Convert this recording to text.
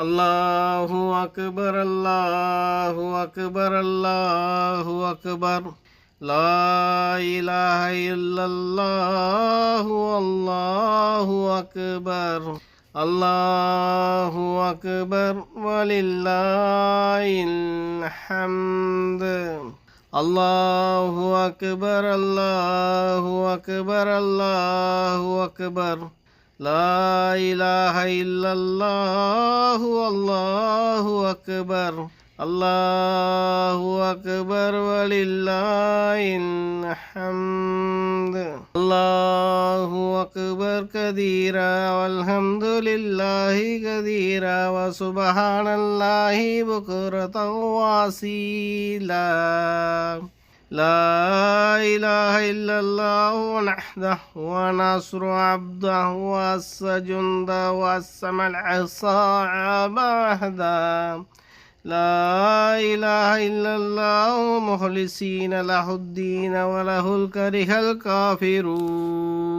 আল্লাহু আকবার, আল্লাহু আকবার, আল্লাহু আকবার। লা ইলাহা ইল্লাল্লাহু, আল্লাহু আকবার। আল্লাহু আকবার ওয়ালিল্লাহিল হামদ। আল্লাহু আকবার, আল্লাহু আকবার, আল্লাহু আকবার। লা ইলাহা ইল্লাল্লাহু, আল্লাহু আকবার। আল্লাহু আকবার ওয়ালিল্লাহিল হামদ। আল্লাহু আকবার কাবীরা ওয়ালহামদুলিল্লাহি কাসীরা ওয়া সুবহানাল্লাহি বুকরাতাও ওয়া আসীলা। لا إله إلا الله وحده ونصر عبده وأس جنده وأسم العصا بعده. لا إله إلا الله، مخلصين له الدين وله الكره الكافرون.